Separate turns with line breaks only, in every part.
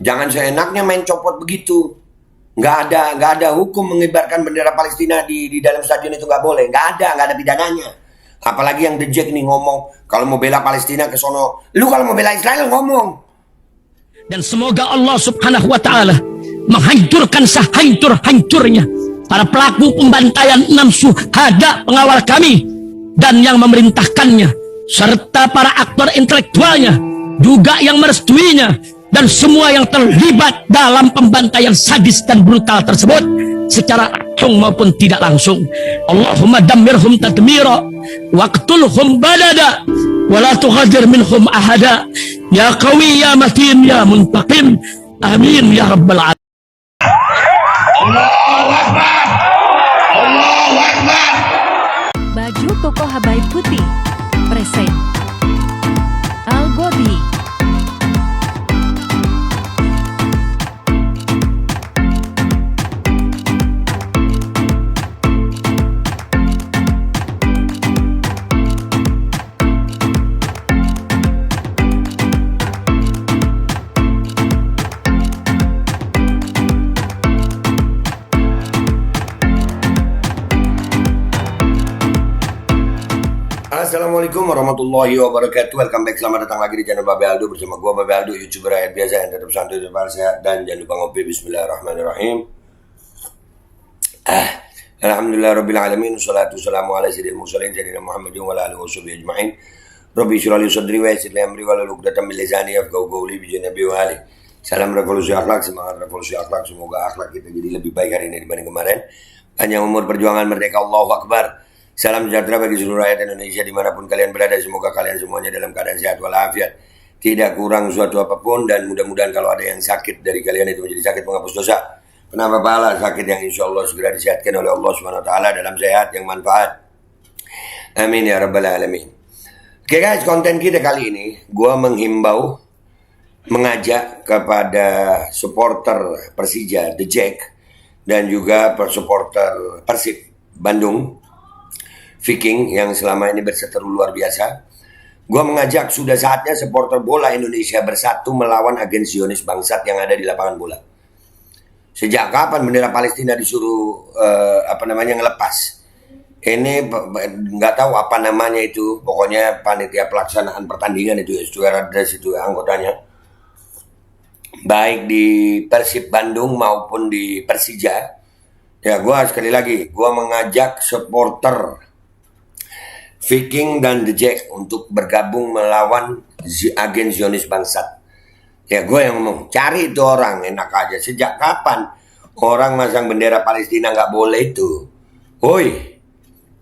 Jangan seenaknya main copot begitu. Nggak ada hukum mengibarkan bendera Palestina di dalam stadion itu nggak boleh. Nggak ada pidananya. Apalagi yang The Jack nih ngomong kalau mau bela Palestina ke sono. Lu kalau mau bela Israel ngomong.
Dan semoga Allah subhanahu wa ta'ala menghancurkan sehancur-hancurnya para pelaku pembantaian 6 syuhada pengawal kami dan yang memerintahkannya, serta para aktor intelektualnya juga yang merestuinya, dan semua yang terlibat dalam pembantaian sadis dan brutal tersebut secara langsung maupun tidak langsung. Allahumma dammirhum tadmira waqtulhum balada wala tughadir minhum ahada ya qawi ya matin ya muntaqim amin ya rabbal alamin.
Allahu Akbar, Allahu Akbar.
Baju koko Habaib putih present Al Gobi.
Assalamualaikum warahmatullahi wabarakatuh. Welcome back, selamat datang lagi di channel Babe Aldo bersama gua Babe Aldo, YouTuber rakyat biasa yang tetap santuy, tetap sehat, dan jangan lupa ngopi. Bismillahirrahmanirrahim. Alhamdulillah rabbil alamin, wassalatu wassalamu ala sayyidil mursalin sayyidina Muhammadin wa ala alihi washabihi ajmain. Rabbi shrah li sadri wa yassir li amri wahlul 'uqdatam min lisani yafqahu qawli bi janabi wa ali. Salam revolusi akhlak, semangat revolusi akhlak. Semoga akhlak kita jadi lebih baik hari ini dibanding kemarin. Panjang umur perjuangan merdeka, Allahu Akbar. Salam sejahtera bagi seluruh rakyat Indonesia dimanapun kalian berada. Semoga kalian semuanya dalam keadaan sehat walafiat, tidak kurang suatu apapun, dan mudah-mudahan kalau ada yang sakit dari kalian itu menjadi sakit penghapus dosa, penambah pahala, sakit yang insya Allah segera disehatkan oleh Allah Subhanahu Wa Taala dalam sehat yang manfaat. Amin ya rabbal alamin. Oke guys, konten kita kali ini gua menghimbau, mengajak kepada supporter Persija The Jack dan juga supporter Persib Bandung Viking yang selama ini berseteru luar biasa. Gua mengajak, sudah saatnya supporter bola Indonesia bersatu melawan agen Zionis bangsat yang ada di lapangan bola. Sejak kapan bendera Palestina disuruh ngelepas? Ini nggak tahu apa namanya itu, pokoknya panitia pelaksanaan pertandingan itu ya, stewardess itu anggotanya. Baik di Persib Bandung maupun di Persija. Ya, gua sekali lagi, gua mengajak supporter Viking dan The Jack untuk bergabung melawan agen Zionis bangsat. Ya gue yang ngomong, cari itu orang, enak aja. Sejak kapan orang masang bendera Palestina nggak boleh itu? Woi,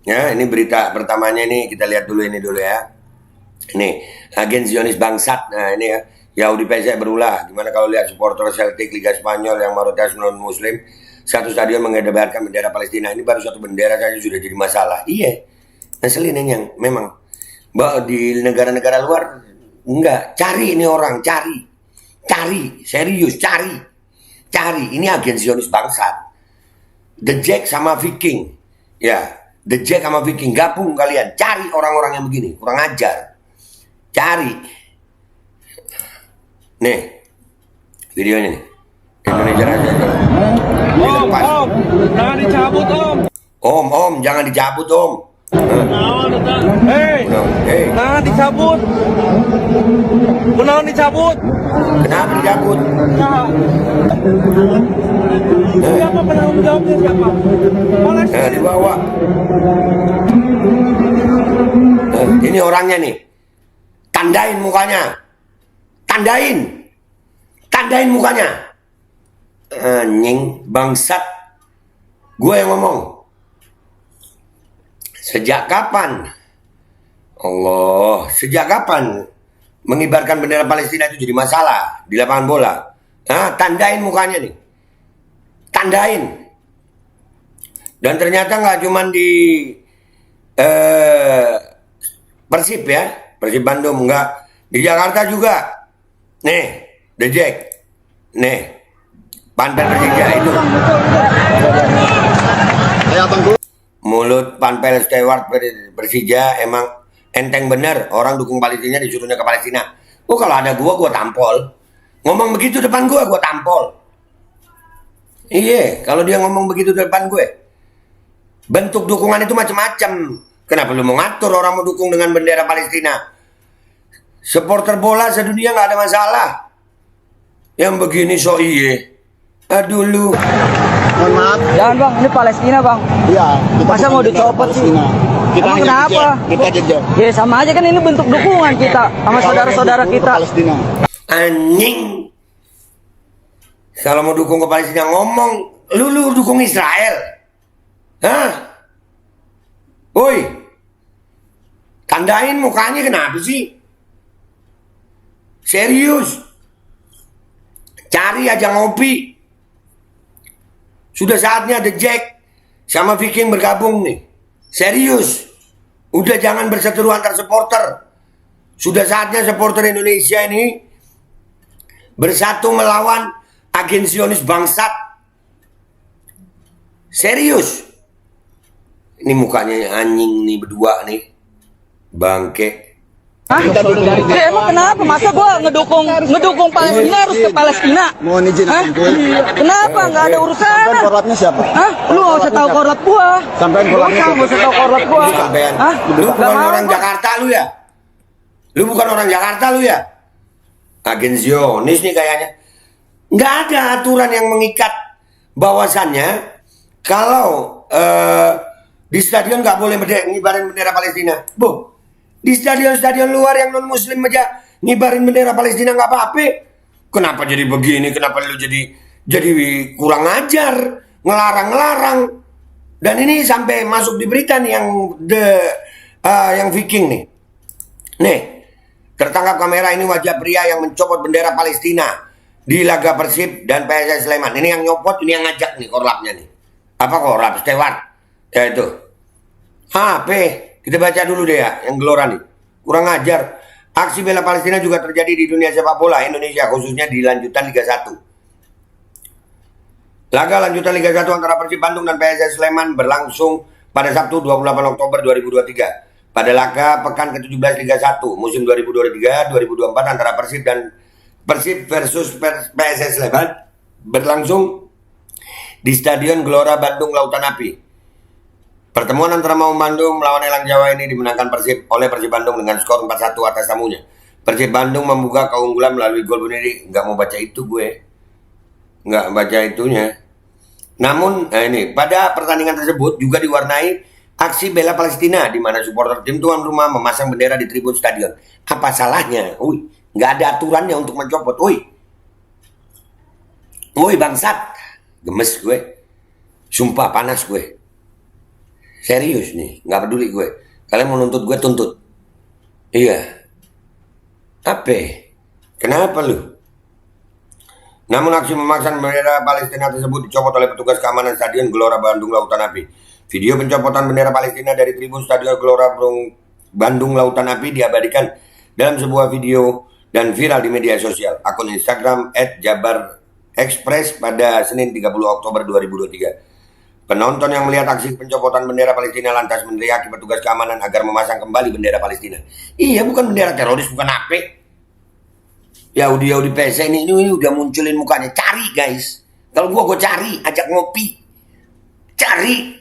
ya ini berita pertamanya nih, kita lihat dulu ini dulu ya. Ini agen Zionis bangsat. Nah ini ya, Yahudi PSI berulah. Gimana kalau lihat supporter Celtic Liga Spanyol yang mayoritas non Muslim satu stadion mengibarkan bendera Palestina. Ini baru satu bendera saja sudah jadi masalah. Iya. Ngeselin yang memang di negara-negara luar enggak, cari ini orang, cari serius, cari ini agen Zionis bangsat. The Jack sama Viking, ya The Jack sama Viking gabung kalian, cari orang-orang yang begini, kurang ajar, cari. Nih videonya nih, Indonesia aja.
Om, jangan dicabut om.
Om, jangan dicabut om.
Hei, jangan dicabut. Kunaon dicabut?
Kenapa dicabut?
Siapa penanggung jawabnya siapa?
Dibawa. Ini orangnya nih. Tandain mukanya. Tandain mukanya. Anjing bangsat. Gue yang ngomong. Sejak kapan mengibarkan bendera Palestina itu jadi masalah di lapangan bola? Tandain mukanya nih, tandain. Dan ternyata nggak cuma di Persib ya, Persib Bandung, nggak, di Jakarta juga. Nih, The Jack, nih, Panpel Persija itu. Mulut Panpel Steward Persija emang enteng bener, orang dukung Palestina disuruhnya ke Palestina. Kalau ada gua tampol. Ngomong begitu depan gue tampol. Iya, kalau dia ngomong begitu depan gue. Bentuk dukungan itu macam-macam. Kenapa lu mau ngatur orang mau dukung dengan bendera Palestina? Supporter bola sedunia nggak ada masalah. Yang begini so iye. Aduh lu.
Mohon maaf.
Jangan bang, ini Palestina bang.
Iya.
Masa mau dicopot sih?
Kita
Emang
hanya
kenapa?
Kita jejak.
Ya sama aja kan ini bentuk dukungan kita sama saudara-saudara kita.
Palestina.
Anjing. Kalau mau dukung ke Palestina ngomong, lu dukung Israel. Hah? Woi. Tandain mukanya kenapa sih? Serius. Cari aja ngopi. Sudah saatnya The Jack sama Viking bergabung nih. Serius. Udah jangan berseteru antar supporter. Sudah saatnya supporter Indonesia ini bersatu melawan agen Zionis bangsat. Serius. Ini mukanya anjing nih berdua nih. Bangke.
Hah? Ya, emang kenapa? Masa gua ngedukung Palestina harus ke Palestina?
Mohon izin.
Hah? Kenapa? Nggak ada urusan.
Sampai korlatnya siapa?
Hah? Lu nggak usah tahu korlat gua.
Sampai korlatnya siapa?
Nggak usah tahu korlat gua.
Sampean.
Hah?
Lu bukan
Nggak mau
orang
gua.
Jakarta lu ya? Lu bukan orang Jakarta lu ya? Agen Zionis nih kayaknya. Nggak ada aturan yang mengikat bahwasannya kalau di stadion nggak boleh ngibarin bendera Palestina. Bu, di stadion-stadion luar yang non Muslim aja ngibarin bendera Palestina nggak apa-apa. Kenapa jadi begini? Kenapa lu jadi kurang ajar, ngelarang-ngelarang? Dan ini sampai masuk di berita nih yang Viking nih. Nih, tertangkap kamera ini wajah pria yang mencopot bendera Palestina di laga Persib dan PSS Sleman. Ini yang nyopot, ini yang ngajak nih korlapnya nih. Apa korlap? Steward. Ya itu. HP. Kita baca dulu deh ya, yang Gelora nih. Kurang ajar. Aksi bela Palestina juga terjadi di dunia sepak bola Indonesia, khususnya di lanjutan Liga 1. Laga lanjutan Liga 1 antara Persib Bandung dan PSS Sleman berlangsung pada Sabtu 28 Oktober 2023. Pada laga pekan ke-17 Liga 1 musim 2023-2024 antara Persib versus PSS Sleman berlangsung di Stadion Gelora Bandung Lautan Api. Pertemuan antara Maung Bandung melawan Elang Jawa ini dimenangkan oleh Persib Bandung dengan skor 4-1 atas tamunya. Persib Bandung membuka keunggulan melalui gol bunuh diri. Nggak mau baca itu gue. Nggak baca itunya. Namun, ini pada pertandingan tersebut juga diwarnai aksi bela Palestina di mana supporter tim tuan rumah memasang bendera di tribun stadion. Apa salahnya? Nggak ada aturannya untuk mencopot. Bangsat. Gemes gue. Sumpah panas gue. Serius nih, nggak peduli gue. Kalian mau nuntut gue, tuntut. Iya. Apa? Kenapa lu? Namun aksi memasang bendera Palestina tersebut dicopot oleh petugas keamanan Stadion Gelora Bandung Lautan Api. Video pencopotan bendera Palestina dari tribun Stadion Gelora Bandung Lautan Api diabadikan dalam sebuah video dan viral di media sosial akun Instagram @jabarexpress pada Senin 30 Oktober 2023. Penonton yang melihat aksi pencopotan bendera Palestina lantas meneriaki petugas keamanan agar memasang kembali bendera Palestina. Iya, bukan bendera teroris, bukan apa. Yahudi PC ini udah munculin mukanya. Cari guys. Kalau gua cari, ajak ngopi. Cari.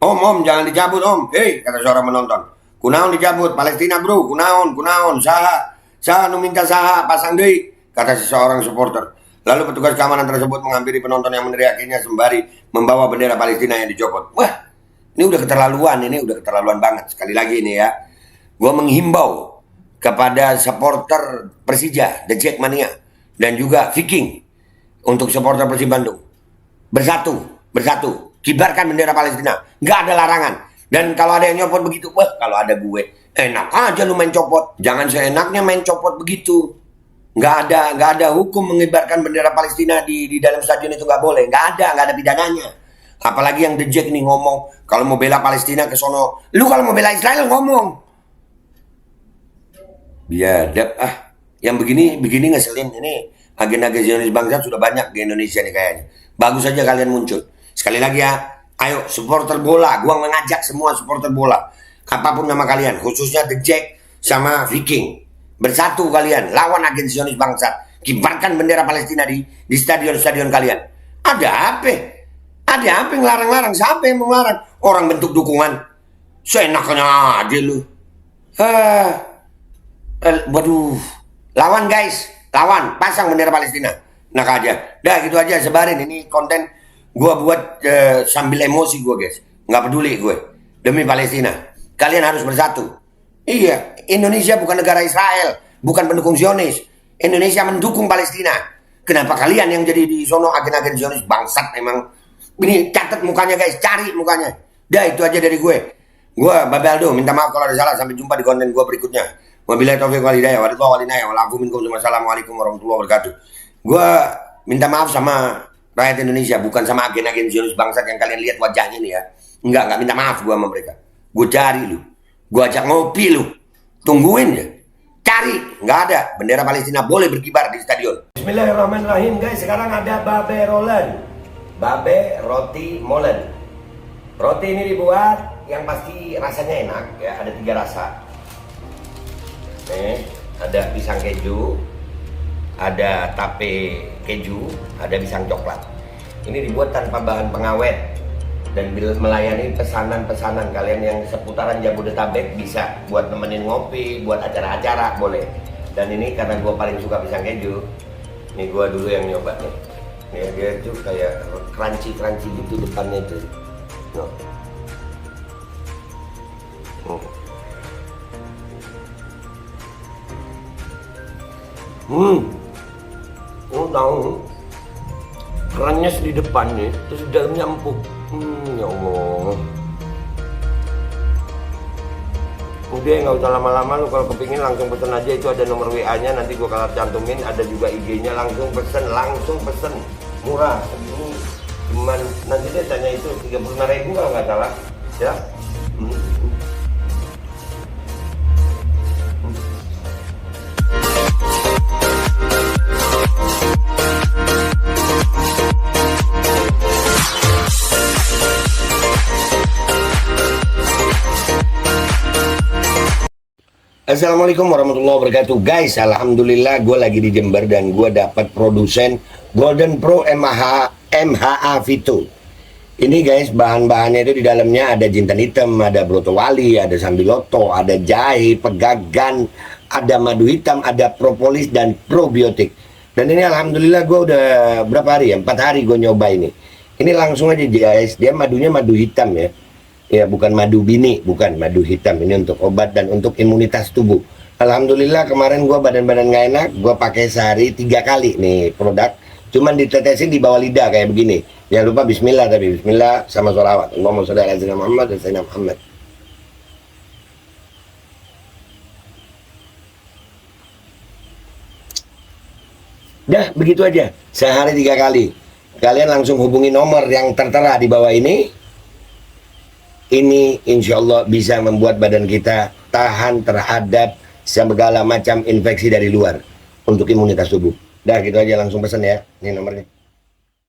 Om, jangan dicabut om. Hei, kata seorang penonton. Kunaon dicabut, Palestina bro, kunaon, saha nu minta saha, pasang deui, kata seseorang supporter. Lalu petugas keamanan tersebut menghampiri penonton yang meneriakinya sembari membawa bendera Palestina yang dicopot. Wah, ini udah keterlaluan banget. Sekali lagi ini ya, gue menghimbau kepada supporter Persija, The Jackmania, dan juga Viking untuk supporter Persib Bandung. Bersatu, kibarkan bendera Palestina. Nggak ada larangan. Dan kalau ada yang nyopot begitu, kalau ada gue, enak aja lu main copot. Jangan seenaknya main copot begitu. Nggak ada hukum mengibarkan bendera Palestina di dalam stadion itu nggak boleh. Nggak ada pidananya. Apalagi yang The Jack nih ngomong kalau mau bela Palestina ke sono. Lu kalau mau bela Israel ngomong. Biadab Yang begini ngeselin. Ini agen-agen Zionis bangsa sudah banyak di Indonesia nih kayaknya. Bagus aja kalian muncul. Sekali lagi ya, ayo supporter bola. Gua mengajak semua supporter bola. Apapun nama kalian, khususnya The Jack sama Viking. Bersatu kalian, lawan agen Zionis bangsat. Kibarkan bendera Palestina di stadion-stadion kalian. Ada apa? Ada apa yang larang-larang? Siapa yang mau larang? Orang bentuk dukungan. Seenaknya aja lu. Waduh. Lawan guys. Lawan. Pasang bendera Palestina. Nak aja. Dah gitu aja, sebarin. Ini konten gue buat sambil emosi gue guys. Nggak peduli gue. Demi Palestina. Kalian harus bersatu. Iya, Indonesia bukan negara Israel, bukan pendukung Zionis. Indonesia mendukung Palestina. Kenapa kalian yang jadi di sono agen-agen Zionis bangsat emang? Ini catat mukanya guys, cari mukanya. Dah itu aja dari gue. Gue Babe Aldo, minta maaf kalau ada salah. Sampai jumpa di konten gue berikutnya. Wabillahi taufiq wal hidayah. Wassalamualaikum warahmatullahi wabarakatuh. Gue minta maaf sama rakyat Indonesia, bukan sama agen-agen Zionis bangsat yang kalian lihat wajahnya nih ya. Enggak minta maaf gue sama mereka. Gue cari lu. Gue ajak ngopi lu. Tungguin ya. Cari. Nggak ada. Bendera Palestina boleh berkibar di stadion. Bismillahirrahmanirrahim guys. Sekarang ada Babe Rolen. Babe Roti Molen. Roti ini dibuat yang pasti rasanya enak ya. Ada 3 rasa. Nih. Ada pisang keju. Ada tape keju. Ada pisang coklat. Ini dibuat tanpa bahan pengawet. Dan melayani pesanan-pesanan kalian yang seputaran Jabodetabek, bisa buat nemenin ngopi, buat acara-acara boleh. Dan ini karena gue paling suka pisang keju, ini gue dulu yang nyoba nih. Nih dia tuh kayak crunchy gitu depannya tuh. Tahu kerannya di depannya, terus di dalamnya empuk. Ya Allah. Udah nggak usah lama-lama, lu kalau kepingin langsung pesen aja. Itu ada nomor WA-nya, nanti gua kalau cantumin. Ada juga IG-nya, langsung pesen. Murah. Ini cuman nanti dia tanya itu 35.000 kalau nggak salah. Ya. Assalamualaikum warahmatullahi wabarakatuh guys. Alhamdulillah gue lagi di Jember dan gue dapat produsen Golden Pro MHA Vito. Ini guys, bahan-bahannya itu di dalamnya ada jintan hitam, ada broto wali, ada sambiloto, ada jahe, pegagan, ada madu hitam, ada propolis dan probiotik. Dan ini alhamdulillah gue udah berapa hari ya? 4 hari gue nyoba ini. Ini langsung aja guys, dia madunya madu hitam ya. Ya bukan madu bini, bukan madu hitam. Ini untuk obat dan untuk imunitas tubuh. Alhamdulillah kemarin gue badan-badan gak enak, gue pakai sehari 3 kali nih produk. Cuman ditetesin di bawah lidah kayak begini. Jangan lupa bismillah, tapi bismillah sama sholawat. Allahumma sholli ala sayyidina Muhammad dan sayyidina Muhammad. Dah begitu aja, sehari 3 kali. Kalian langsung hubungi nomor yang tertera di bawah ini. Ini insya Allah bisa membuat badan kita tahan terhadap segala macam infeksi dari luar untuk imunitas tubuh. Dah gitu aja, langsung pesan ya. Ini nomornya.